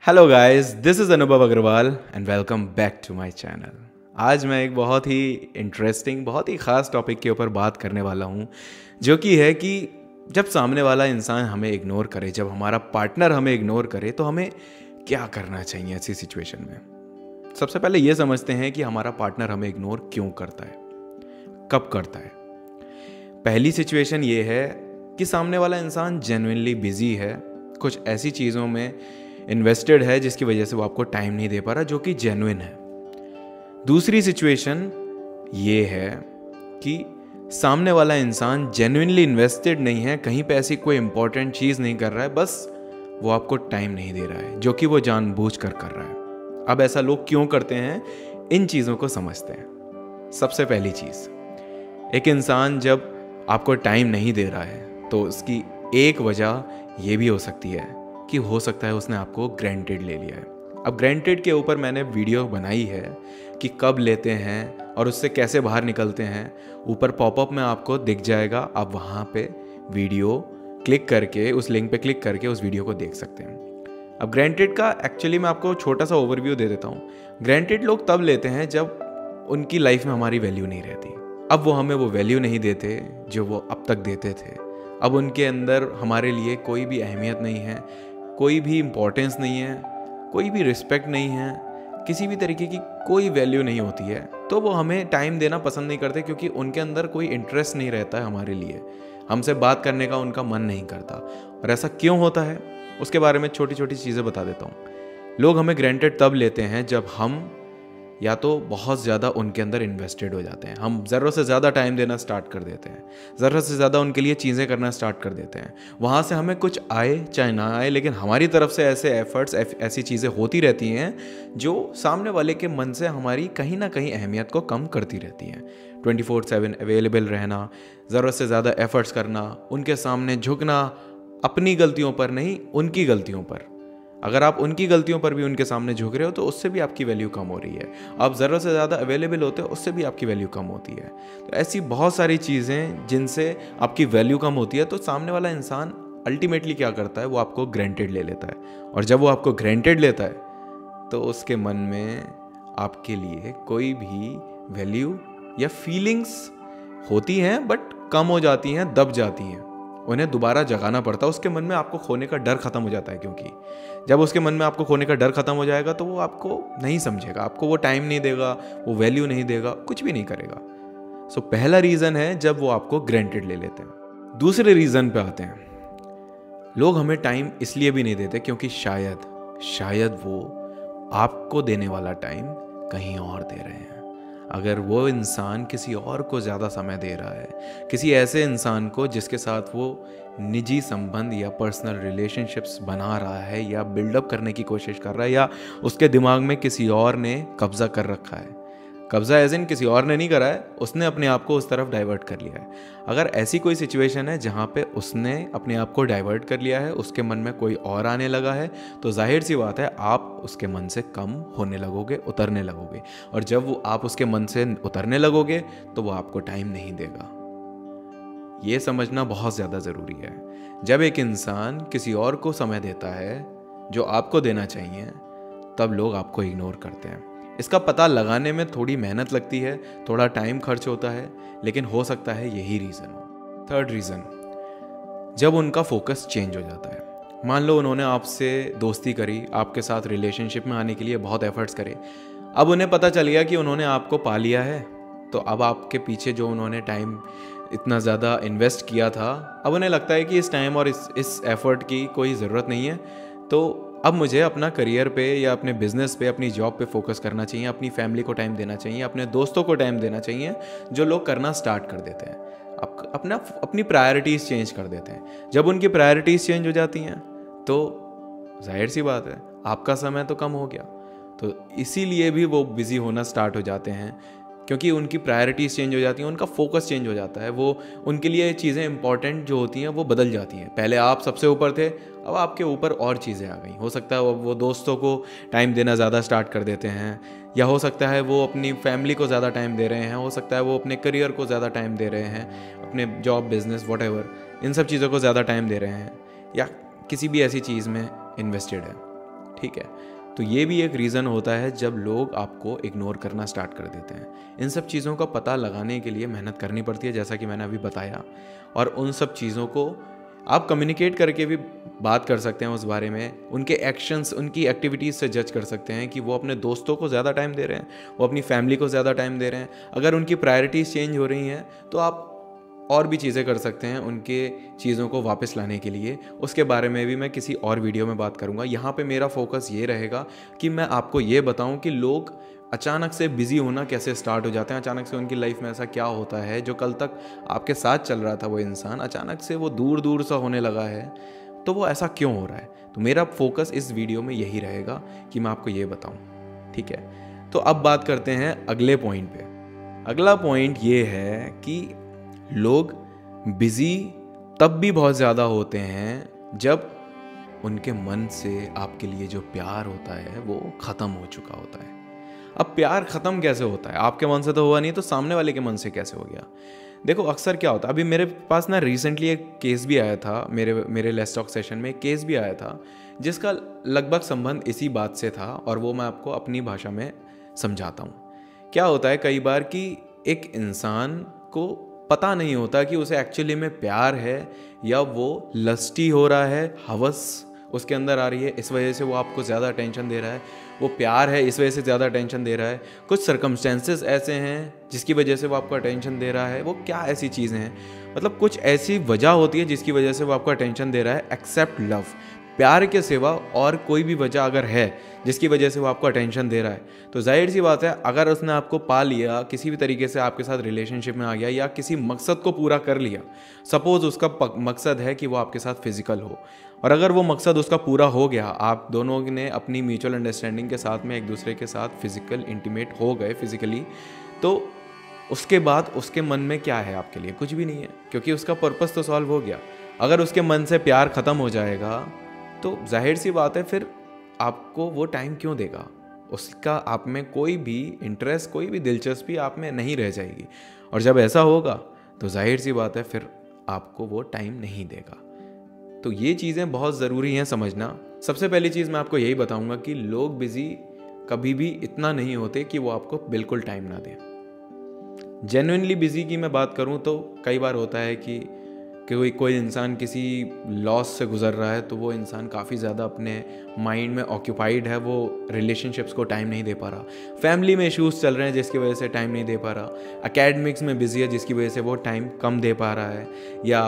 Hello guys, this is Anubhav Agarwal and welcome back to my channel. आज मैं एक बहुत ही इंटरेस्टिंग, बहुत ही ख़ास टॉपिक के ऊपर बात करने वाला हूँ, जो कि है कि जब सामने वाला इंसान हमें इग्नोर करे, जब हमारा पार्टनर हमें इग्नोर करे तो हमें क्या करना चाहिए ऐसी सिचुएशन में। सबसे पहले ये समझते हैं कि हमारा पार्टनर हमें इग्नोर क्यों करता है, कब करता है। पहली सिचुएशन ये है कि सामने वाला इंसान जेन्युइनली बिजी है, कुछ ऐसी चीज़ों में इन्वेस्टेड है जिसकी वजह से वो आपको टाइम नहीं दे पा रहा, जो कि जेन्युइन है। दूसरी सिचुएशन ये है कि सामने वाला इंसान जेन्युइनली इन्वेस्टेड नहीं है, कहीं पे ऐसी कोई इंपॉर्टेंट चीज़ नहीं कर रहा है, बस वो आपको टाइम नहीं दे रहा है, जो कि वो जानबूझकर कर रहा है। अब ऐसा लोग क्यों करते हैं, इन चीज़ों को समझते हैं। सबसे पहली चीज़, एक इंसान जब आपको टाइम नहीं दे रहा है तो उसकी एक वजह ये भी हो सकती है कि हो सकता है उसने आपको ग्रांटेड ले लिया है। अब ग्रांटेड के ऊपर मैंने वीडियो बनाई है कि कब लेते हैं और उससे कैसे बाहर निकलते हैं। ऊपर पॉपअप में आपको दिख जाएगा, आप वहाँ पे वीडियो क्लिक करके, उस लिंक पे क्लिक करके उस वीडियो को देख सकते हैं। अब ग्रांटेड का एक्चुअली मैं आपको छोटा सा ओवरव्यू दे देता हूँ। ग्रांटेड लोग तब लेते हैं जब उनकी लाइफ में हमारी वैल्यू नहीं रहती। अब वो हमें वो वैल्यू नहीं देते जो वो अब तक देते थे। अब उनके अंदर हमारे लिए कोई भी अहमियत नहीं है, कोई भी इम्पोर्टेंस नहीं है, कोई भी रिस्पेक्ट नहीं है, किसी भी तरीके की कोई वैल्यू नहीं होती है। तो वो हमें टाइम देना पसंद नहीं करते, क्योंकि उनके अंदर कोई इंटरेस्ट नहीं रहता है हमारे लिए, हमसे बात करने का उनका मन नहीं करता। और ऐसा क्यों होता है उसके बारे में छोटी छोटी चीज़ें बता देता हूँ। लोग हमें ग्रांटेड तब लेते हैं जब हम या तो बहुत ज़्यादा उनके अंदर इन्वेस्टेड हो जाते हैं, हम ज़रूरत से ज़्यादा टाइम देना स्टार्ट कर देते हैं, ज़रूरत से ज़्यादा उनके लिए चीज़ें करना स्टार्ट कर देते हैं। वहाँ से हमें कुछ आए चाहे ना आए, लेकिन हमारी तरफ से ऐसे एफर्ट्स, ऐसी चीज़ें होती रहती हैं जो सामने वाले के मन से हमारी कहीं ना कहीं अहमियत को कम करती रहती हैं। 24/7 अवेलेबल रहना, ज़रूरत से ज़्यादा एफर्ट्स करना, उनके सामने झुकना, अपनी गलतियों पर नहीं उनकी गलतियों पर। अगर आप उनकी गलतियों पर भी उनके सामने झुक रहे हो तो उससे भी आपकी वैल्यू कम हो रही है। आप ज़रूरत से ज़्यादा अवेलेबल होते हो, उससे भी आपकी वैल्यू कम होती है। तो ऐसी बहुत सारी चीज़ें जिनसे आपकी वैल्यू कम होती है, तो सामने वाला इंसान अल्टीमेटली क्या करता है, वो आपको ग्रांटेड ले लेता है। और जब वो आपको ग्रांटेड लेता है तो उसके मन में आपके लिए कोई भी वैल्यू या फीलिंग्स होती हैं, बट कम हो जाती हैं, दब जाती हैं। उन्हें दोबारा जगाना पड़ता है। उसके मन में आपको खोने का डर खत्म हो जाता है, क्योंकि जब उसके मन में आपको खोने का डर खत्म हो जाएगा तो वो आपको नहीं समझेगा, आपको वो टाइम नहीं देगा, वो वैल्यू नहीं देगा, कुछ भी नहीं करेगा। सो पहला रीज़न है जब वो आपको ग्रांटेड ले लेते हैं। दूसरे रीज़न पे आते हैं। लोग हमें टाइम इसलिए भी नहीं देते क्योंकि शायद वो आपको देने वाला टाइम कहीं और दे रहे हैं। अगर वो इंसान किसी और को ज़्यादा समय दे रहा है, किसी ऐसे इंसान को जिसके साथ वो निजी संबंध या पर्सनल रिलेशनशिप्स बना रहा है या बिल्डअप करने की कोशिश कर रहा है, या उसके दिमाग में किसी और ने कब्जा कर रखा है। कब्जा एज इन किसी और ने नहीं करा है, उसने अपने आप को उस तरफ डाइवर्ट कर लिया है। अगर ऐसी कोई सिचुएशन है जहाँ पे उसने अपने आप को डाइवर्ट कर लिया है, उसके मन में कोई और आने लगा है, तो जाहिर सी बात है आप उसके मन से कम होने लगोगे, उतरने लगोगे। और जब वो आप उसके मन से उतरने लगोगे तो वो आपको टाइम नहीं देगा। ये समझना बहुत ज़्यादा ज़रूरी है। जब एक इंसान किसी और को समय देता है जो आपको देना चाहिए, तब लोग आपको इग्नोर करते हैं। इसका पता लगाने में थोड़ी मेहनत लगती है, थोड़ा टाइम खर्च होता है, लेकिन हो सकता है यही रीज़न हो। थर्ड रीज़न, जब उनका फोकस चेंज हो जाता है। मान लो उन्होंने आपसे दोस्ती करी, आपके साथ रिलेशनशिप में आने के लिए बहुत एफर्ट्स करे। अब उन्हें पता चल गया कि उन्होंने आपको पा लिया है, तो अब आपके पीछे जो उन्होंने टाइम इतना ज़्यादा इन्वेस्ट किया था, अब उन्हें लगता है कि इस टाइम और इस एफर्ट की कोई ज़रूरत नहीं है। तो अब मुझे अपना करियर पे या अपने बिजनेस पे, अपनी जॉब पे फोकस करना चाहिए, अपनी फैमिली को टाइम देना चाहिए, अपने दोस्तों को टाइम देना चाहिए, जो लोग करना स्टार्ट कर देते हैं। अपनी प्रायोरिटीज़ चेंज कर देते हैं। जब उनकी प्रायोरिटीज़ चेंज हो जाती हैं तो जाहिर सी बात है आपका समय तो कम हो गया। तो इसीलिए भी वो बिज़ी होना स्टार्ट हो जाते हैं, क्योंकि उनकी प्रायोरिटीज़ चेंज हो जाती हैं, उनका फोकस चेंज हो जाता है। वो उनके लिए चीज़ें इंपॉर्टेंट जो होती हैं वो बदल जाती हैं। पहले आप सबसे ऊपर थे, अब आपके ऊपर और चीज़ें आ गई। हो सकता है वो दोस्तों को टाइम देना ज़्यादा स्टार्ट कर देते हैं, या हो सकता है वो अपनी फैमिली को ज़्यादा टाइम दे रहे हैं, हो सकता है वो अपने करियर को ज़्यादा टाइम दे रहे हैं, अपने जॉब, बिजनेस, व्हाटएवर, इन सब चीज़ों को ज़्यादा टाइम दे रहे हैं, या किसी भी ऐसी चीज़ में इन्वेस्टेड है। ठीक है। तो ये भी एक रीज़न होता है जब लोग आपको इग्नोर करना स्टार्ट कर देते हैं। इन सब चीज़ों का पता लगाने के लिए मेहनत करनी पड़ती है, जैसा कि मैंने अभी बताया, और उन सब चीज़ों को आप कम्युनिकेट करके भी बात कर सकते हैं उस बारे में। उनके एक्शंस, उनकी एक्टिविटीज़ से जज कर सकते हैं कि वो अपने दोस्तों को ज़्यादा टाइम दे रहे हैं, वो अपनी फैमिली को ज़्यादा टाइम दे रहे हैं। अगर उनकी प्रायोरिटीज़ चेंज हो रही हैं तो आप और भी चीज़ें कर सकते हैं उनके चीज़ों को वापस लाने के लिए। उसके बारे में भी मैं किसी और वीडियो में बात करूँगा। यहाँ पे मेरा फोकस ये रहेगा कि मैं आपको ये बताऊँ कि लोग अचानक से बिज़ी होना कैसे स्टार्ट हो जाते हैं। अचानक से उनकी लाइफ में ऐसा क्या होता है, जो कल तक आपके साथ चल रहा था वो इंसान, अचानक से वो दूर दूर सा होने लगा है, तो वो ऐसा क्यों हो रहा है। तो मेरा फोकस इस वीडियो में यही रहेगा कि मैं आपको ये बताऊँ, ठीक है। तो अब बात करते हैं अगले पॉइंट पे। अगला पॉइंट ये है कि लोग बिज़ी तब भी बहुत ज़्यादा होते हैं जब उनके मन से आपके लिए जो प्यार होता है वो ख़त्म हो चुका होता है। अब प्यार ख़त्म कैसे होता है? आपके मन से तो हुआ नहीं, तो सामने वाले के मन से कैसे हो गया? देखो, अक्सर क्या होता है, अभी मेरे पास ना रिसेंटली एक केस भी आया था, मेरे लेट्स टॉक सेशन में एक केस भी आया था जिसका लगभग संबंध इसी बात से था, और वो मैं आपको अपनी भाषा में समझाता हूँ। क्या होता है कई बार कि एक इंसान को पता नहीं होता कि उसे एक्चुअली में प्यार है या वो लस्टी हो रहा है, हवस उसके अंदर आ रही है, इस वजह से वो आपको ज़्यादा अटेंशन दे रहा है। वो प्यार है, इस वजह से ज़्यादा अटेंशन दे रहा है। कुछ सर्कमस्टेंसेस ऐसे हैं जिसकी वजह से वो आपको अटेंशन दे रहा है। वो क्या ऐसी चीज़ें हैं, मतलब कुछ ऐसी वजह होती है जिसकी वजह से वो आपको अटेंशन दे रहा है, एक्सेप्ट लव। प्यार के सिवा और कोई भी वजह अगर है जिसकी वजह से वो आपको अटेंशन दे रहा है, तो जाहिर सी बात है, अगर उसने आपको पा लिया, किसी भी तरीके से आपके साथ रिलेशनशिप में आ गया या किसी मकसद को पूरा कर लिया, सपोज उसका मकसद है कि वो आपके साथ फिजिकल हो, और अगर वो मकसद उसका पूरा हो गया, आप दोनों ने अपनी म्यूचुअल अंडरस्टैंडिंग के साथ में एक दूसरे के साथ फिजिकल इंटीमेट हो गए फिजिकली, तो उसके बाद उसके मन में क्या है आपके लिए? कुछ भी नहीं है, क्योंकि उसका पर्पस तो सॉल्व हो गया। अगर उसके मन से प्यार ख़त्म हो जाएगा तो जाहिर सी बात है, फिर आपको वो टाइम क्यों देगा? उसका आप में कोई भी इंटरेस्ट, कोई भी दिलचस्पी आप में नहीं रह जाएगी। और जब ऐसा होगा तो जाहिर सी बात है, फिर आपको वो टाइम नहीं देगा। तो ये चीज़ें बहुत ज़रूरी हैं समझना। सबसे पहली चीज़ मैं आपको यही बताऊंगा कि लोग बिज़ी कभी भी इतना नहीं होते कि वो आपको बिल्कुल टाइम ना दें। जेन्युइनली बिज़ी की मैं बात करूं तो कई बार होता है कि कोई इंसान किसी लॉस से गुजर रहा है, तो वो इंसान काफ़ी ज़्यादा अपने माइंड में ऑक्यूपाइड है, वो रिलेशनशिप्स को टाइम नहीं दे पा रहा। फैमिली में इश्यूज़ चल रहे हैं जिसकी वजह से टाइम नहीं दे पा रहा। एकेडमिक्स में बिज़ी है जिसकी वजह से वो टाइम कम दे पा रहा है। या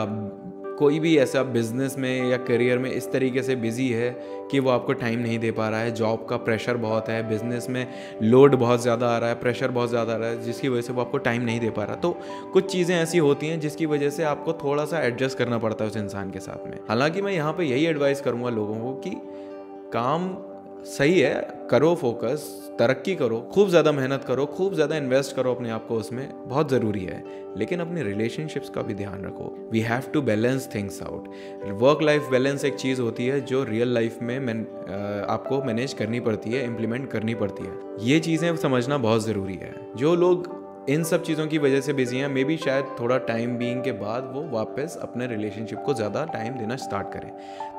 कोई भी ऐसा बिजनेस में या करियर में इस तरीके से बिज़ी है कि वो आपको टाइम नहीं दे पा रहा है। जॉब का प्रेशर बहुत है, बिजनेस में लोड बहुत ज़्यादा आ रहा है, प्रेशर बहुत ज़्यादा आ रहा है, जिसकी वजह से वो आपको टाइम नहीं दे पा रहा। तो कुछ चीज़ें ऐसी होती हैं जिसकी वजह से आपको थोड़ा सा एडजस्ट करना पड़ता है उस इंसान के साथ में। हालांकि मैं यहाँ पे यही एडवाइस करूँगा लोगों को कि काम सही है, करो फोकस, तरक्की करो, खूब ज़्यादा मेहनत करो, खूब ज़्यादा इन्वेस्ट करो अपने आप को, उसमें बहुत ज़रूरी है, लेकिन अपने रिलेशनशिप्स का भी ध्यान रखो। We have to balance things out. Work life balance एक चीज़ होती है जो रियल लाइफ में आपको मैनेज करनी पड़ती है, इम्प्लीमेंट करनी पड़ती है। ये चीज़ें समझना बहुत ज़रूरी है। जो लोग इन सब चीज़ों की वजह से बिजी हैं, मे बी शायद थोड़ा टाइम बीइंग के बाद वो वापस अपने रिलेशनशिप को ज़्यादा टाइम देना स्टार्ट करें।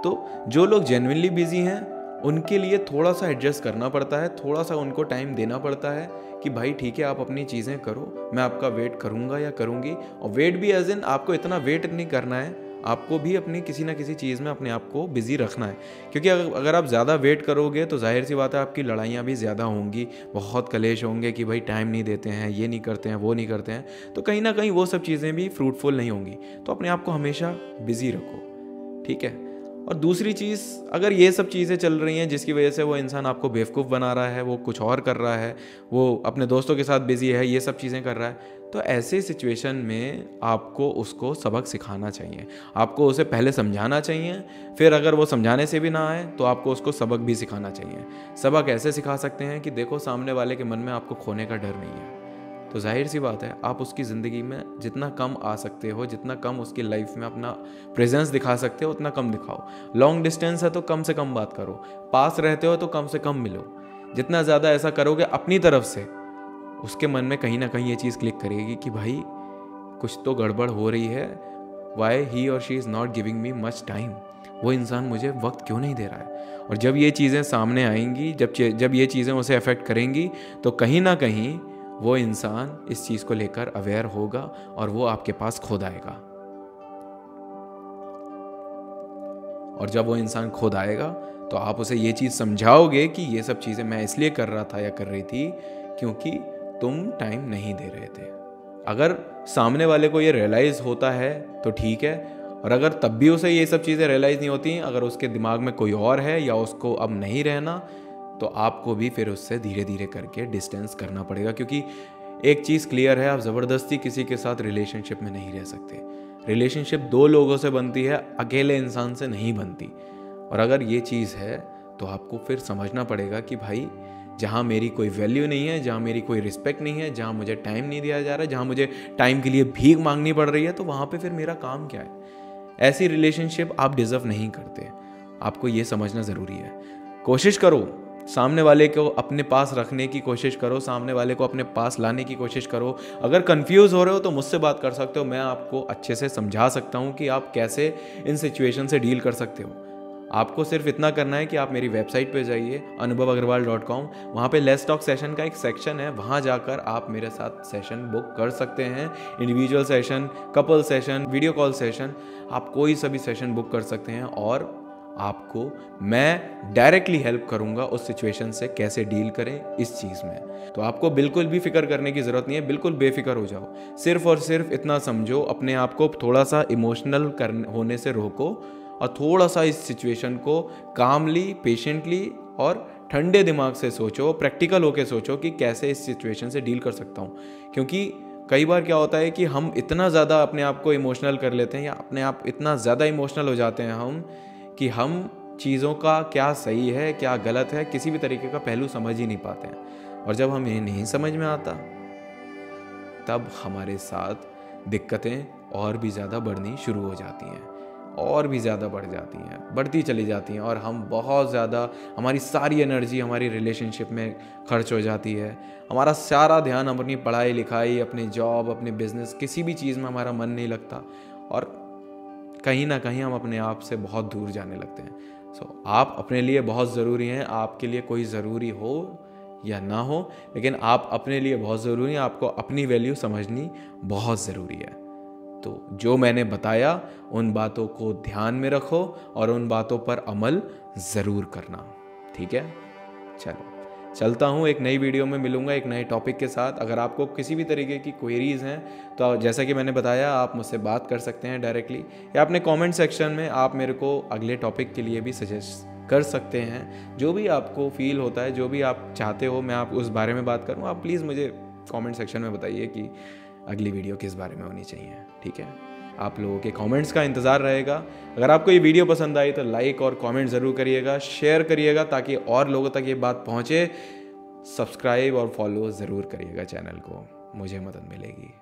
तो जो लोग जेन्युइनली बिजी हैं उनके लिए थोड़ा सा एडजस्ट करना पड़ता है, थोड़ा सा उनको टाइम देना पड़ता है कि भाई ठीक है, आप अपनी चीज़ें करो, मैं आपका वेट करूँगा या करूँगी। और वेट भी एज इन आपको इतना वेट नहीं करना है, आपको भी अपनी किसी ना किसी चीज़ में अपने आप को बिज़ी रखना है। क्योंकि अगर आप ज़्यादा वेट करोगे तो जाहिर सी बात है आपकी लड़ाइयाँ भी ज़्यादा होंगी, बहुत कलेश होंगे कि भाई टाइम नहीं देते हैं, ये नहीं करते हैं, वो नहीं करते हैं, तो कहीं ना कहीं वो सब चीज़ें भी फ्रूटफुल नहीं होंगी। तो अपने आप को हमेशा बिज़ी रखो, ठीक है। और दूसरी चीज़, अगर ये सब चीज़ें चल रही हैं जिसकी वजह से वो इंसान आपको बेवकूफ़ बना रहा है, वो कुछ और कर रहा है, वो अपने दोस्तों के साथ बिज़ी है, ये सब चीज़ें कर रहा है, तो ऐसे सिचुएशन में आपको उसको सबक सिखाना चाहिए। आपको उसे पहले समझाना चाहिए, फिर अगर वो समझाने से भी ना आए तो आपको उसको सबक भी सिखाना चाहिए। सबक ऐसे सिखा सकते हैं कि देखो, सामने वाले के मन में आपको खोने का डर नहीं है, तो जाहिर सी बात है आप उसकी ज़िंदगी में जितना कम आ सकते हो, जितना कम उसकी लाइफ में अपना प्रेजेंस दिखा सकते हो, उतना कम दिखाओ। लॉन्ग डिस्टेंस है तो कम से कम बात करो, पास रहते हो तो कम से कम मिलो। जितना ज़्यादा ऐसा करोगे अपनी तरफ से, उसके मन में कहीं ना कहीं ये चीज़ क्लिक करेगी कि भाई कुछ तो गड़बड़ हो रही है, वाई ही और she is not giving me much time. वो इंसान मुझे वक्त क्यों नहीं दे रहा है। और जब ये चीज़ें सामने आएंगी, जब ये चीज़ें उसे अफेक्ट करेंगी, तो कहीं ना कहीं वो इंसान इस चीज़ को लेकर अवेयर होगा और वो आपके पास खुद आएगा। और जब वो इंसान खुद आएगा तो आप उसे ये चीज़ समझाओगे कि ये सब चीज़ें मैं इसलिए कर रहा था या कर रही थी क्योंकि तुम टाइम नहीं दे रहे थे। अगर सामने वाले को ये रियलाइज़ होता है तो ठीक है, और अगर तब भी उसे ये सब चीज़ें रियलाइज़ नहीं होती, अगर उसके दिमाग में कोई और है या उसको अब नहीं रहना, तो आपको भी फिर उससे धीरे धीरे करके डिस्टेंस करना पड़ेगा। क्योंकि एक चीज़ क्लियर है, आप ज़बरदस्ती किसी के साथ रिलेशनशिप में नहीं रह सकते। रिलेशनशिप दो लोगों से बनती है, अकेले इंसान से नहीं बनती। और अगर ये चीज़ है तो आपको फिर समझना पड़ेगा कि भाई जहाँ मेरी कोई वैल्यू नहीं है, जहाँ मेरी कोई रिस्पेक्ट नहीं है, जहाँ मुझे टाइम नहीं दिया जा रहा है, जहाँ मुझे टाइम के लिए भीख मांगनी पड़ रही है, तो वहाँ पे फिर मेरा काम क्या है। ऐसी रिलेशनशिप आप डिज़र्व नहीं करते। आपको ये समझना ज़रूरी है। कोशिश करो, सामने वाले को अपने पास रखने की कोशिश करो, सामने वाले को अपने पास लाने की कोशिश करो। अगर कंफ्यूज हो रहे हो तो मुझसे बात कर सकते हो, मैं आपको अच्छे से समझा सकता हूँ कि आप कैसे इन सिचुएशन से डील कर सकते हो। आपको सिर्फ इतना करना है कि आप मेरी वेबसाइट पे जाइए anubhavagarwal.com, वहाँ पे लेट्स टॉक सेशन का एक सेक्शन है, वहाँ जाकर आप मेरे साथ सेशन बुक कर सकते हैं। Individual session, couple session, video call session, आप कोई सा भी सेशन बुक कर सकते हैं और आपको मैं डायरेक्टली हेल्प करूंगा उस सिचुएशन से कैसे डील करें इस चीज़ में। तो आपको बिल्कुल भी फिक्र करने की ज़रूरत नहीं है, बिल्कुल बेफिक्र हो जाओ। सिर्फ और सिर्फ इतना समझो, अपने आप को थोड़ा सा इमोशनल होने से रोको और थोड़ा सा इस सिचुएशन को कामली, पेशेंटली और ठंडे दिमाग से सोचो, प्रैक्टिकल होकर सोचो कि कैसे इस सिचुएशन से डील कर सकता हूँ। क्योंकि कई बार क्या होता है कि हम इतना ज़्यादा अपने आप को इमोशनल कर लेते हैं, या अपने आप इतना ज़्यादा इमोशनल हो जाते हैं हम कि हम चीज़ों का क्या सही है क्या गलत है किसी भी तरीके का पहलू समझ ही नहीं पाते हैं। और जब हमें नहीं समझ में आता तब हमारे साथ दिक्कतें और भी ज़्यादा बढ़नी शुरू हो जाती हैं, और भी ज़्यादा बढ़ जाती हैं, बढ़ती चली जाती हैं, और हम बहुत ज़्यादा, हमारी सारी एनर्जी हमारी रिलेशनशिप में खर्च हो जाती है। हमारा सारा ध्यान अपनी पढ़ाई लिखाई, अपने जॉब, अपने बिजनेस, किसी भी चीज़ में हमारा मन नहीं लगता, और कहीं ना कहीं हम अपने आप से बहुत दूर जाने लगते हैं। आप अपने लिए बहुत ज़रूरी हैं। आपके लिए कोई ज़रूरी हो या ना हो, लेकिन आप अपने लिए बहुत ज़रूरी हैं। आपको अपनी वैल्यू समझनी बहुत ज़रूरी है। तो जो मैंने बताया उन बातों को ध्यान में रखो और उन बातों पर अमल ज़रूर करना, ठीक है। चलो चलता हूँ, एक नई वीडियो में मिलूँगा एक नए टॉपिक के साथ। अगर आपको किसी भी तरीके की क्वेरीज़ हैं तो जैसा कि मैंने बताया, आप मुझसे बात कर सकते हैं डायरेक्टली, या अपने कमेंट सेक्शन में आप मेरे को अगले टॉपिक के लिए भी सजेस्ट कर सकते हैं। जो भी आपको फील होता है, जो भी आप चाहते हो मैं आप उस बारे में बात करूँ, आप प्लीज़ मुझे कमेंट सेक्शन में बताइए कि अगली वीडियो किस बारे में होनी चाहिए, ठीक है। आप लोगों के कमेंट्स का इंतज़ार रहेगा। अगर आपको ये वीडियो पसंद आई तो लाइक और कमेंट ज़रूर करिएगा, शेयर करिएगा ताकि और लोगों तक ये बात पहुँचे। सब्सक्राइब और फॉलो ज़रूर करिएगा चैनल को, मुझे मदद मिलेगी।